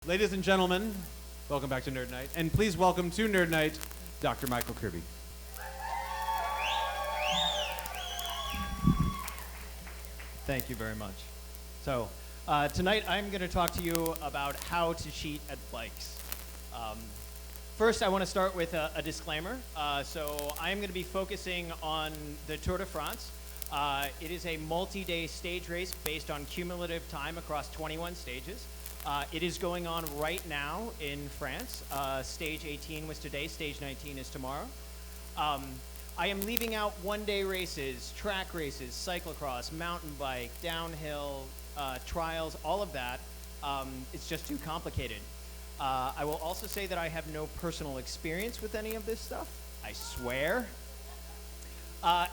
Ladies and gentlemen, welcome back to Nerd Night, and please welcome to Nerd Night, Dr. Michael Kirby. Thank you very much. So, tonight I'm going to talk to you about how to cheat at bikes. First, I want to start with a disclaimer. So, I'm going to be focusing on the Tour de France. It is a multi-day stage race based on cumulative time across 21 stages. It is going on right now in France. Stage 18 was today, stage 19 is tomorrow. I am leaving out one-day races, track races, cyclocross, mountain bike, downhill, trials, all of that. It's just too complicated. I will also say that I have no personal experience with any of this stuff. I swear.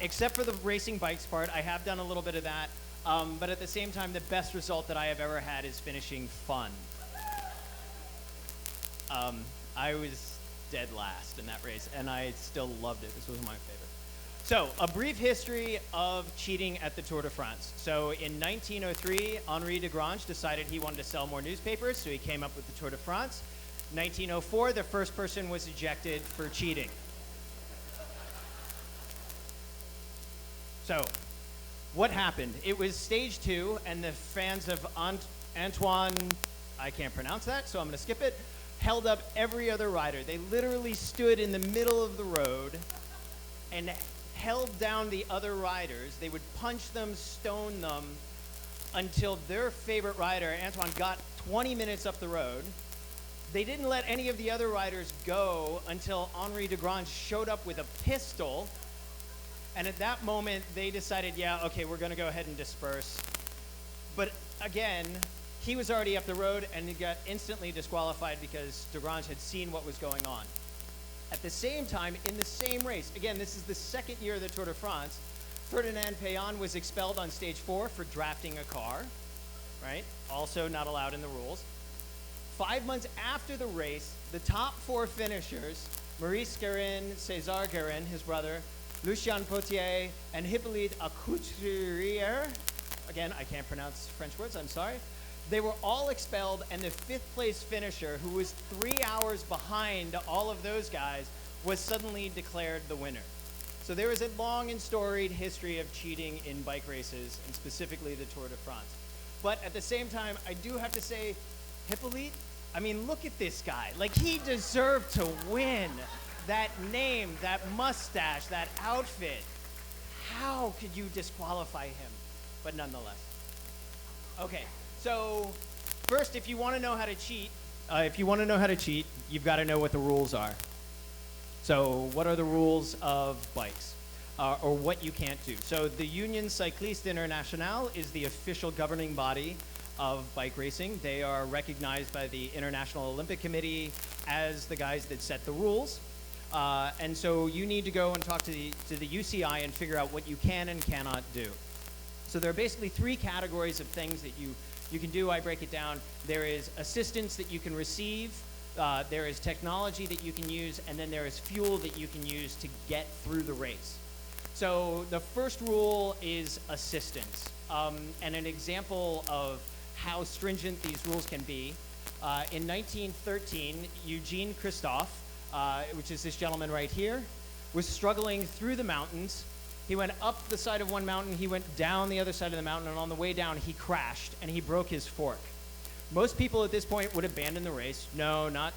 Except for the racing bikes part, I have done a little bit of that. But at the same time, the best result that I have ever had is finishing fun. I was dead last in that race, and I still loved it. This was my favorite. So, a brief history of cheating at the Tour de France. So, in 1903, Henri de Grange decided he wanted to sell more newspapers, so he came up with the Tour de France. 1904, the first person was ejected for cheating. So, what happened? It was stage 2, and the fans of Antoine, I can't pronounce that, so I'm going to skip it, held up every other rider. They literally stood in the middle of the road and held down the other riders. They would punch them, stone them, until their favorite rider, Antoine, got 20 minutes up the road. They didn't let any of the other riders go until Henri de Grange showed up with a pistol. And at that moment, they decided, yeah, okay, we're going to go ahead and disperse. But again, he was already up the road, and he got instantly disqualified because de Grange had seen what was going on. At the same time, in the same race, again, this is the second year of the Tour de France, Ferdinand Payan was expelled on stage 4 for drafting a car, right? Also not allowed in the rules. 5 months after the race, the top 4 finishers, Maurice Guérin, César Guérin, his brother, Lucien Potier, and Hippolyte Acouturier, again, I can't pronounce French words, I'm sorry. They were all expelled, and the 5th place finisher, who was 3 hours behind all of those guys, was suddenly declared the winner. So there is a long and storied history of cheating in bike races, and specifically the Tour de France. But at the same time, I do have to say, Hippolyte, I mean, look at this guy. Like, he deserved to win. That name, that mustache, that outfit. How could you disqualify him? But nonetheless. Okay, so first, if you want to know how to cheat, you've got to know what the rules are. So what are the rules of bikes? Or what you can't do. So the Union Cycliste Internationale is the official governing body of bike racing. They are recognized by the International Olympic Committee as the guys that set the rules. And so you need to go and talk to the UCI and figure out what you can and cannot do. So there are basically 3 categories of things that you can do. I break it down. There is assistance that you can receive, there is technology that you can use, and then there is fuel that you can use to get through the race. So the first rule is assistance. And an example of how stringent these rules can be, in 1913, Eugene Christophe, which is this gentleman right here, was struggling through the mountains. He went up the side of one mountain, he went down the other side of the mountain, and on the way down, he crashed, and he broke his fork. Most people at this point would abandon the race. No, not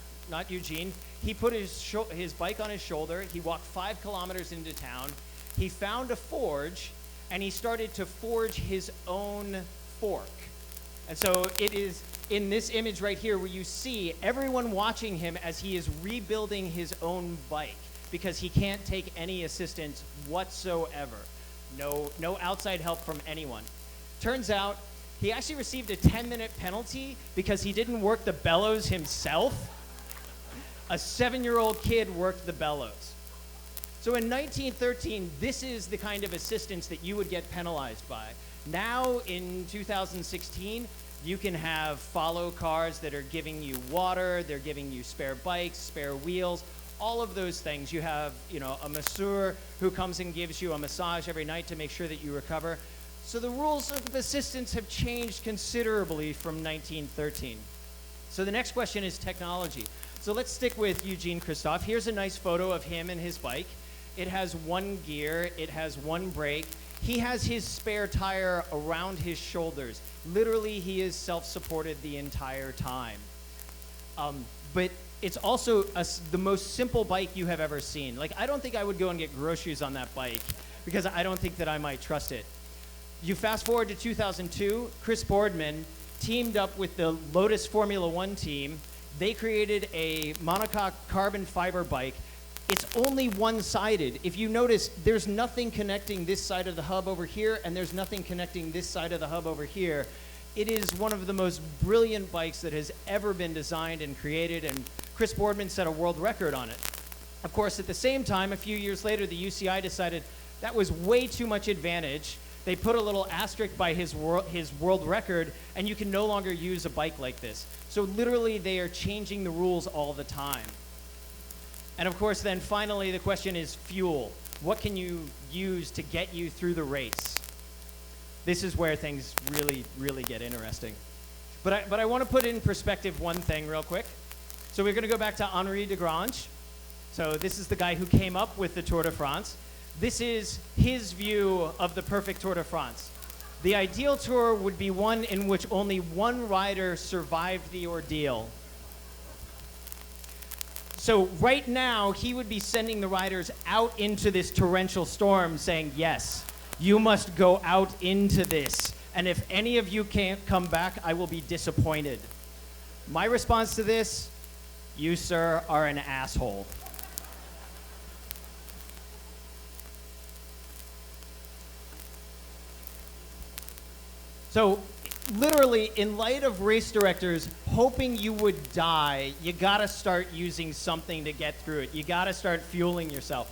Eugene. He put his bike on his shoulder, he walked 5 kilometers into town, he found a forge, and he started to forge his own fork. And so it is in this image right here where you see everyone watching him as he is rebuilding his own bike because he can't take any assistance whatsoever. No outside help from anyone. Turns out he actually received a 10-minute penalty because he didn't work the bellows himself. A 7-year-old kid worked the bellows. So in 1913, this is the kind of assistance that you would get penalized by. Now, in 2016, you can have follow cars that are giving you water, they're giving you spare bikes, spare wheels, all of those things. You have, a masseur who comes and gives you a massage every night to make sure that you recover. So the rules of assistance have changed considerably from 1913. So the next question is technology. So let's stick with Eugene Christophe. Here's a nice photo of him and his bike. It has one gear, it has one brake. He has his spare tire around his shoulders. Literally, he is self-supported the entire time. But it's also the most simple bike you have ever seen. Like, I don't think I would go and get groceries on that bike because I don't think that I might trust it. You fast forward to 2002, Chris Boardman teamed up with the Lotus Formula One team. They created a monocoque carbon fiber bike. It's only one-sided. If you notice, there's nothing connecting this side of the hub over here, and there's nothing connecting this side of the hub over here. It is one of the most brilliant bikes that has ever been designed and created, and Chris Boardman set a world record on it. Of course, at the same time, a few years later, the UCI decided that was way too much advantage. They put a little asterisk by his world record, and you can no longer use a bike like this. So literally, they are changing the rules all the time. And of course, then finally, the question is fuel. What can you use to get you through the race? This is where things really, really get interesting. But I want to put in perspective one thing real quick. So we're going to go back to Henri de Grange. So this is the guy who came up with the Tour de France. This is his view of the perfect Tour de France. The ideal tour would be one in which only one rider survived the ordeal. So right now, he would be sending the riders out into this torrential storm saying, yes, you must go out into this. And if any of you can't come back, I will be disappointed. My response to this, you, sir, are an asshole. So literally, in light of race directors hoping you would die, you gotta start using something to get through it. You gotta start fueling yourself.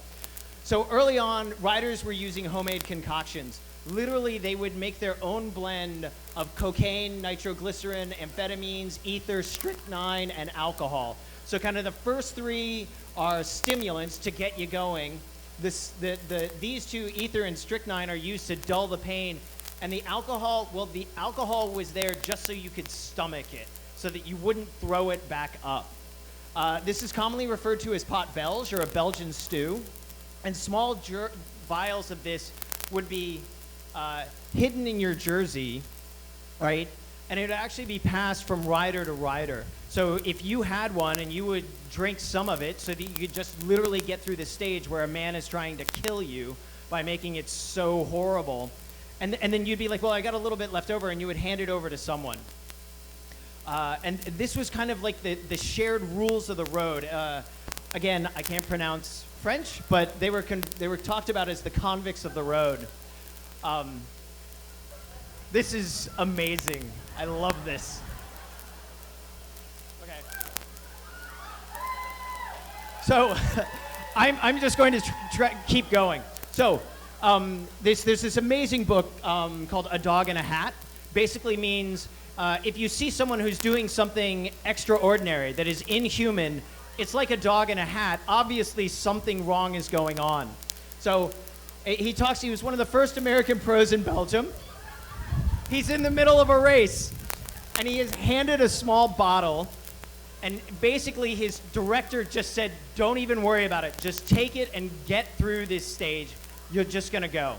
So early on, riders were using homemade concoctions. Literally, they would make their own blend of cocaine, nitroglycerin, amphetamines, ether, strychnine, and alcohol. So kind of the first three are stimulants to get you going. These two, ether and strychnine, are used to dull the pain. And the alcohol, well, the alcohol was there just so you could stomach it, so that you wouldn't throw it back up. This is commonly referred to as pot belge, or a Belgian stew. And small vials of this would be hidden in your jersey, right? And it would actually be passed from rider to rider. So if you had one and you would drink some of it so that you could just literally get through the stage where a man is trying to kill you by making it so horrible, and then you'd be like, well, I got a little bit left over, and you would hand it over to someone. And this was kind of like the shared rules of the road. Again, I can't pronounce French, but they were talked about as the convicts of the road. This is amazing. I love this. Okay. So I'm just going to keep going. So there's this amazing book called A Dog in a Hat. Basically means if you see someone who's doing something extraordinary that is inhuman, it's like a dog in a hat. Obviously, something wrong is going on. So he was one of the first American pros in Belgium. He's in the middle of a race, and he is handed a small bottle, and basically his director just said, don't even worry about it. Just take it and get through this stage. You're just going to go.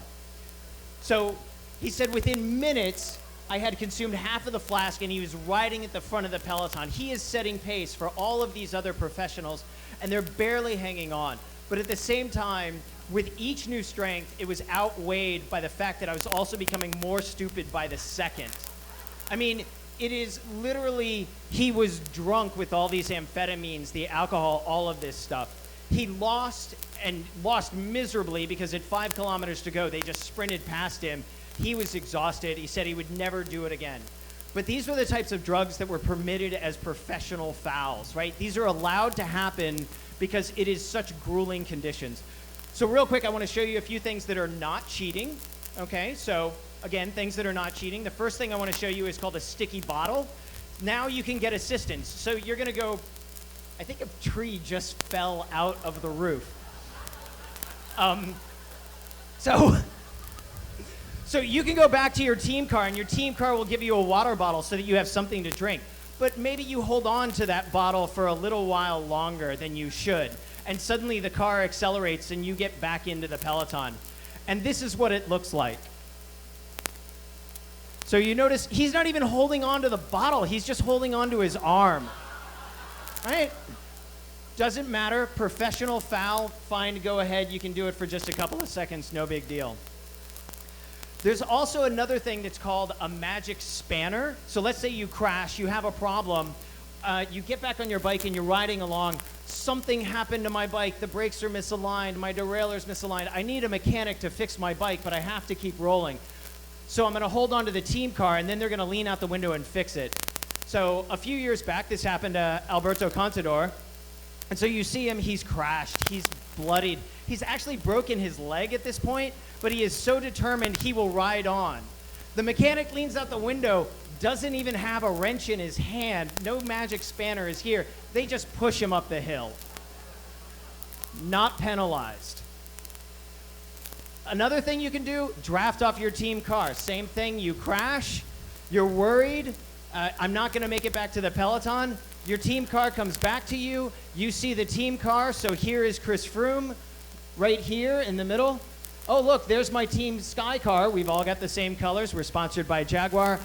So he said within minutes, I had consumed half of the flask, and he was riding at the front of the peloton. He is setting pace for all of these other professionals, and they're barely hanging on. But at the same time, with each new strength, it was outweighed by the fact that I was also becoming more stupid by the second. I mean, it is literally, he was drunk with all these amphetamines, the alcohol, all of this stuff. He lost miserably because at 5 kilometers to go, they just sprinted past him. He was exhausted. He said he would never do it again. But these were the types of drugs that were permitted as professional fouls, right? These are allowed to happen because it is such grueling conditions. So real quick, I want to show you a few things that are not cheating, okay? So again, things that are not cheating. The first thing I want to show you is called a sticky bottle. Now you can get assistance. So you're going to go, I think a tree just fell out of the roof. So you can go back to your team car, and your team car will give you a water bottle so that you have something to drink. but maybe you hold on to that bottle for a little while longer than you should. And suddenly the car accelerates and you get back into the peloton. And this is what it looks like. So you notice he's not even holding on to the bottle. He's just holding on to his arm. Right? Doesn't matter. Professional foul. Fine, go ahead. You can do it for just a couple of seconds. No big deal. There's also another thing that's called a magic spanner. So let's say you crash. You have a problem. You get back on your bike and you're riding along. Something happened to my bike. The brakes are misaligned. My derailleur's misaligned. I need a mechanic to fix my bike, but I have to keep rolling. So I'm going to hold on to the team car, and then they're going to lean out the window and fix it. So a few years back, this happened to Alberto Contador. And so you see him, he's crashed, he's bloodied. He's actually broken his leg at this point, but he is so determined he will ride on. The mechanic leans out the window, doesn't even have a wrench in his hand. No magic spanner is here. They just push him up the hill. Not penalized. Another thing you can do, draft off your team car. Same thing, you crash, you're worried, I'm not going to make it back to the peloton. Your team car comes back to you. You see the team car, so here is Chris Froome right here in the middle. Oh, look, there's my team Sky car. We've all got the same colors. We're sponsored by Jaguar.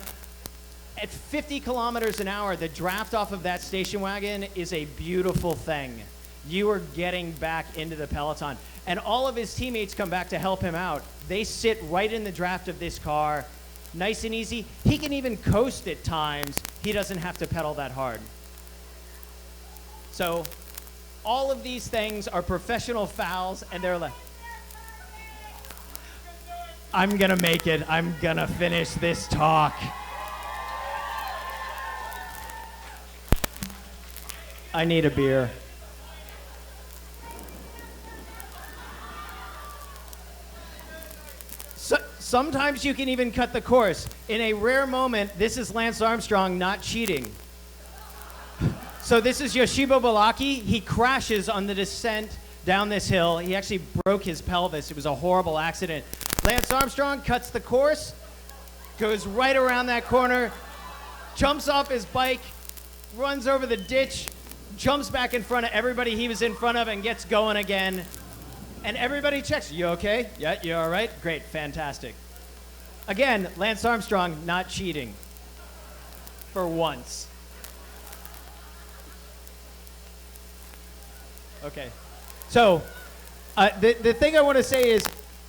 At 50 kilometers an hour, the draft off of that station wagon is a beautiful thing. You are getting back into the peloton. And all of his teammates come back to help him out. They sit right in the draft of this car, nice and easy. He can even coast at times. He doesn't have to pedal that hard. So all of these things are professional fouls, and they're like, I'm going to make it. I'm going to finish this talk. I need a beer. Sometimes you can even cut the course. In a rare moment, this is Lance Armstrong not cheating. So this is Yoshibo Balaki. He crashes on the descent down this hill. He actually broke his pelvis. It was a horrible accident. Lance Armstrong cuts the course, goes right around that corner, jumps off his bike, runs over the ditch, jumps back in front of everybody he was in front of, and gets going again. And everybody checks. You okay? Yeah, you all right? Great, fantastic. Again, Lance Armstrong not cheating. For once. Okay. So, the thing I want to say is,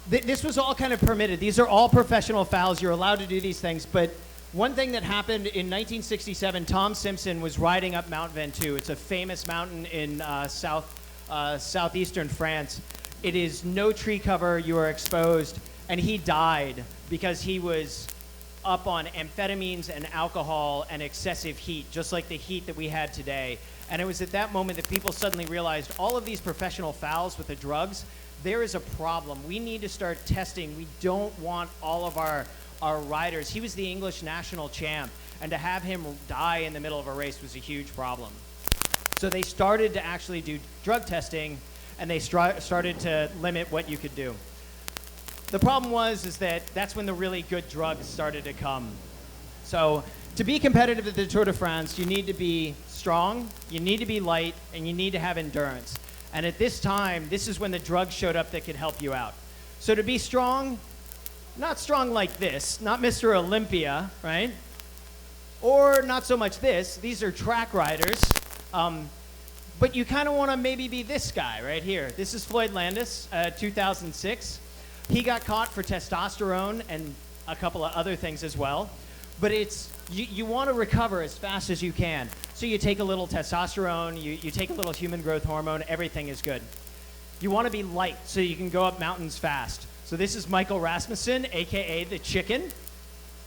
this was all kind of permitted. These are all professional fouls. You're allowed to do these things. But one thing that happened in 1967, Tom Simpson was riding up Mount Ventoux. It's a famous mountain in southeastern France. It is no tree cover. You are exposed. And he died because he was up on amphetamines and alcohol and excessive heat, just like the heat that we had today. And it was at that moment that people suddenly realized all of these professional fouls with the drugs, there is a problem. We need to start testing. We don't want all of our riders. He was the English national champ, and to have him die in the middle of a race was a huge problem. So they started to actually do drug testing, and they started to limit what you could do. The problem is that that's when the really good drugs started to come. So to be competitive at the Tour de France, you need to be strong, you need to be light, and you need to have endurance. And at this time, this is when the drugs showed up that could help you out. So to be strong, not strong like this, not Mr. Olympia, right? Or not so much this. These are track riders. But you kind of want to maybe be this guy right here. This is Floyd Landis, 2006. He got caught for testosterone and a couple of other things as well. But it's you want to recover as fast as you can. So you take a little testosterone, you take a little human growth hormone, everything is good. You want to be light so you can go up mountains fast. So this is Michael Rasmussen, a.k.a. the Chicken.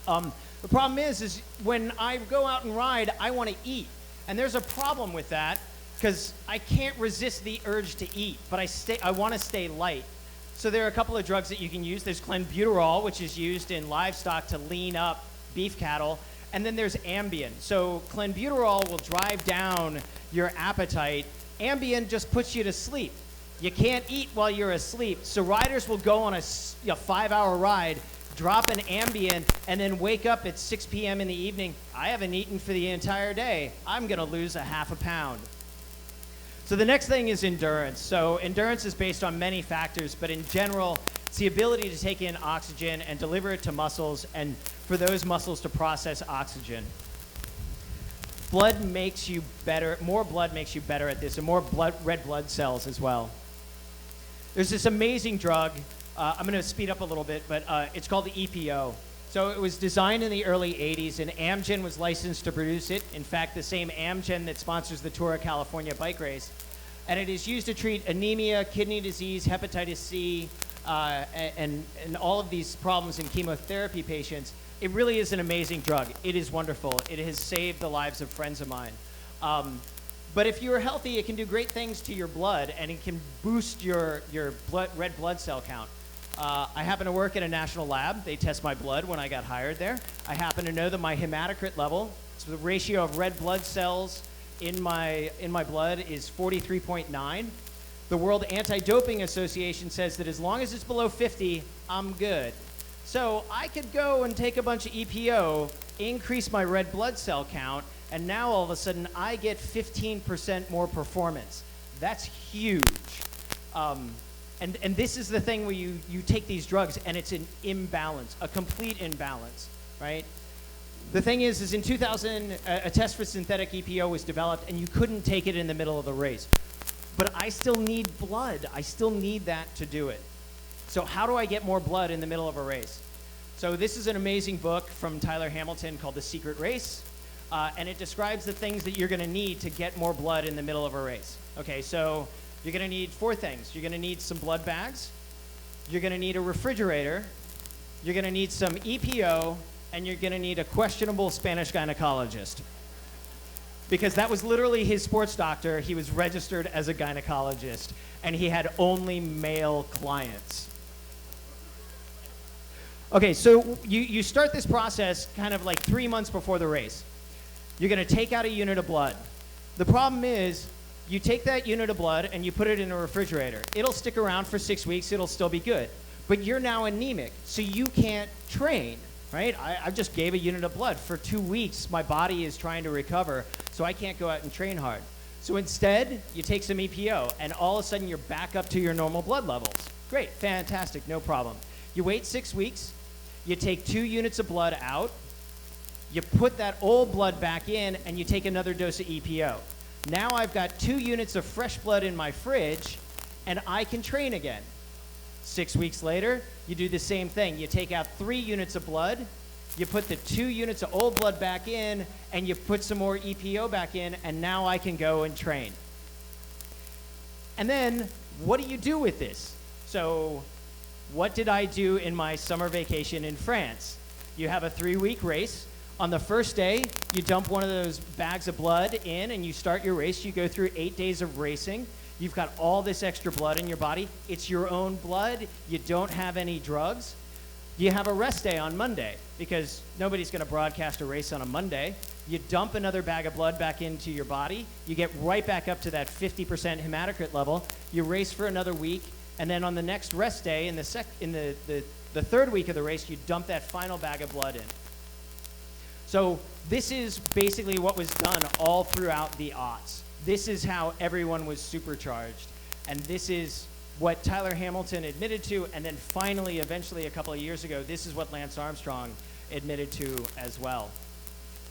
The problem is when I go out and ride, I want to eat. And there's a problem with that because I can't resist the urge to eat, but I want to stay light. So there are a couple of drugs that you can use. There's clenbuterol, which is used in livestock to lean up beef cattle. And then there's Ambien. So clenbuterol will drive down your appetite. Ambien just puts you to sleep. You can't eat while you're asleep. So riders will go on a 5-hour ride, drop an Ambien, and then wake up at 6 p.m. in the evening. I haven't eaten for the entire day. I'm going to lose a half a pound. So the next thing is endurance. So endurance is based on many factors, but in general, it's the ability to take in oxygen and deliver it to muscles, and for those muscles to process oxygen. Blood makes you better, more blood makes you better at this, and more red blood cells as well. There's this amazing drug, I'm going to speed up a little bit, but it's called the EPO. So it was designed in the early 80s, and Amgen was licensed to produce it. In fact, the same Amgen that sponsors the Tour of California bike race. And it is used to treat anemia, kidney disease, hepatitis C, and all of these problems in chemotherapy patients. It really is an amazing drug. It is wonderful. It has saved the lives of friends of mine. But if you're healthy, it can do great things to your blood, and it can boost your red blood cell count. I happen to work at a national lab. They test my blood when I got hired there. I happen to know that my hematocrit level, so the ratio of red blood cells in my blood, is 43.9. The World Anti-Doping Association says that as long as it's below 50, I'm good. So I could go and take a bunch of EPO, increase my red blood cell count, and now all of a sudden I get 15% more performance. That's huge. And this is the thing where you take these drugs and it's an imbalance, a complete imbalance, right? The thing is in 2000, a test for synthetic EPO was developed, and you couldn't take it in the middle of the race. But I still need blood. I still need that to do it. So how do I get more blood in the middle of a race? So this is an amazing book from Tyler Hamilton called The Secret Race, and it describes the things that you're going to need to get more blood in the middle of a race. Okay, so you're going to need 4 things. You're going to need some blood bags. You're going to need a refrigerator. You're going to need some EPO, and you're going to need a questionable Spanish gynecologist. Because that was literally his sports doctor. He was registered as a gynecologist, and he had only male clients. Okay, so you start this process kind of like 3 months before the race. You're going to take out a unit of blood. The problem is, you take that unit of blood and you put it in a refrigerator. It'll stick around for 6 weeks. It'll still be good. But you're now anemic, so you can't train, right? I just gave a unit of blood. For 2 weeks, my body is trying to recover, so I can't go out and train hard. So instead, you take some EPO, and all of a sudden, you're back up to your normal blood levels. Great, fantastic, no problem. You wait 6 weeks. You take 2 units of blood out. You put that old blood back in, and you take another dose of EPO. Now I've got 2 units of fresh blood in my fridge, and I can train again. 6 weeks later, you do the same thing. You take out 3 units of blood, you put the 2 units of old blood back in, and you put some more EPO back in, and now I can go and train. And then, what do you do with this? So, what did I do in my summer vacation in France? You have a 3-week race. On the first day, you dump one of those bags of blood in and you start your race. You go through 8 days of racing. You've got all this extra blood in your body. It's your own blood. You don't have any drugs. You have a rest day on Monday because nobody's going to broadcast a race on a Monday. You dump another bag of blood back into your body. You get right back up to that 50% hematocrit level. You race for another week. And then on the next rest day, in the 3rd week of the race, you dump that final bag of blood in. So this is basically what was done all throughout the aughts. This is how everyone was supercharged. And this is what Tyler Hamilton admitted to. And then finally, eventually, a couple of years ago, this is what Lance Armstrong admitted to as well.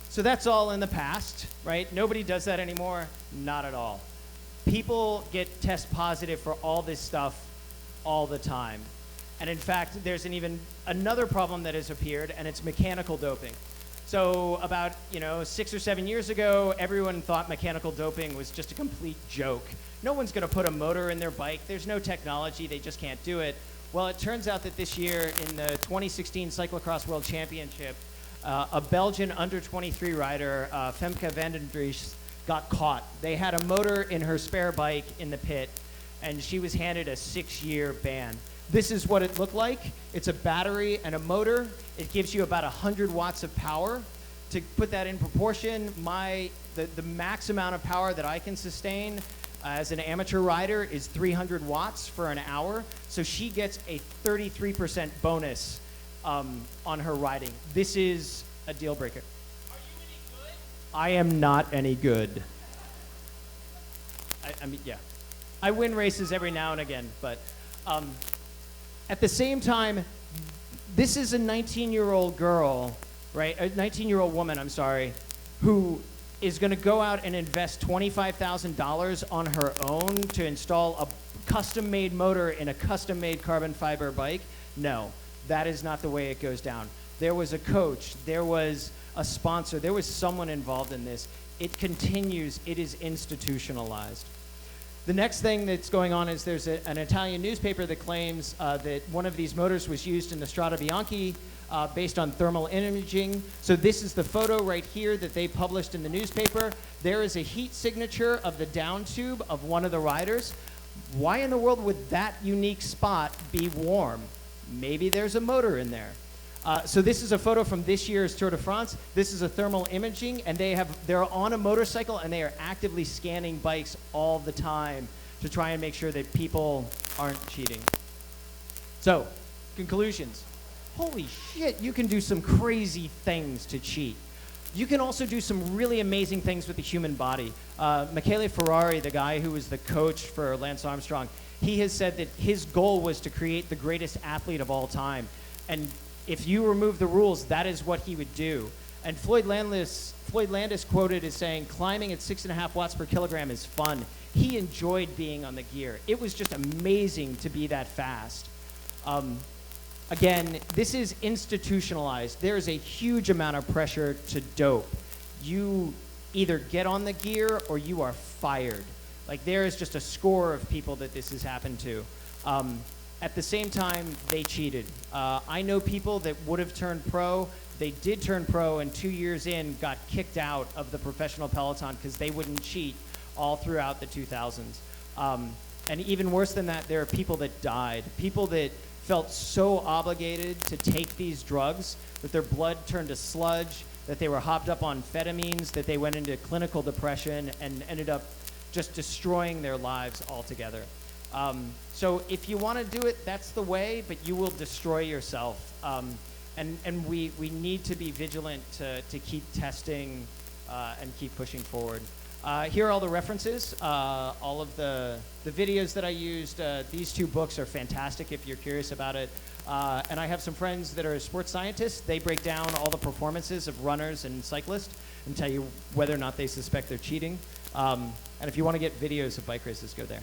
So that's all in the past, right? Nobody does that anymore. Not at all. People get test positive for all this stuff all the time. And in fact, there's another problem that has appeared, and it's mechanical doping. So about 6 or 7 years ago, everyone thought mechanical doping was just a complete joke. No one's going to put a motor in their bike. There's no technology. They just can't do it. Well, it turns out that this year in the 2016 Cyclocross World Championship, a Belgian under-23 rider, Femke van den Dries, got caught. They had a motor in her spare bike in the pit, and she was handed a 6-year ban. This is what it looked like. It's a battery and a motor. It gives you about 100 watts of power. To put that in proportion, the max amount of power that I can sustain as an amateur rider is 300 watts for an hour. So she gets a 33% bonus on her riding. This is a deal breaker. Are you any good? I am not any good. I mean, yeah. I win races every now and again, but at the same time, this is a 19-year-old girl, right? A 19-year-old woman, I'm sorry, who is going to go out and invest $25,000 on her own to install a custom-made motor in a custom-made carbon fiber bike. No, that is not the way it goes down. There was a coach, there was a sponsor, there was someone involved in this. It continues, it is institutionalized. The next thing that's going on is there's an Italian newspaper that claims that one of these motors was used in the Strada Bianchi based on thermal imaging. So this is the photo right here that they published in the newspaper. There is a heat signature of the down tube of one of the riders. Why in the world would that unique spot be warm? Maybe there's a motor in there. So this is a photo from this year's Tour de France. This is a thermal imaging, and they're on a motorcycle, and they are actively scanning bikes all the time to try and make sure that people aren't cheating. So, conclusions. Holy shit, you can do some crazy things to cheat. You can also do some really amazing things with the human body. Michele Ferrari, the guy who was the coach for Lance Armstrong, he has said that his goal was to create the greatest athlete of all time. And if you remove the rules, that is what he would do. And Floyd Landis quoted as saying, climbing at 6.5 watts per kilogram is fun. He enjoyed being on the gear. It was just amazing to be that fast. Again, this is institutionalized. There is a huge amount of pressure to dope. You either get on the gear or you are fired. Like, there is just a score of people that this has happened to. At the same time, they cheated. I know people that would have turned pro. They did turn pro, and 2 years in, got kicked out of the professional peloton because they wouldn't cheat all throughout the 2000s. And even worse than that, there are people that died. People that felt so obligated to take these drugs that their blood turned to sludge, that they were hopped up on amphetamines, that they went into clinical depression and ended up just destroying their lives altogether. So if you want to do it, that's the way, but you will destroy yourself. And we need to be vigilant to keep testing and keep pushing forward. Here are all the references, all of the videos that I used. These 2 books are fantastic if you're curious about it. And I have some friends that are sports scientists. They break down all the performances of runners and cyclists and tell you whether or not they suspect they're cheating. And if you want to get videos of bike races, go there.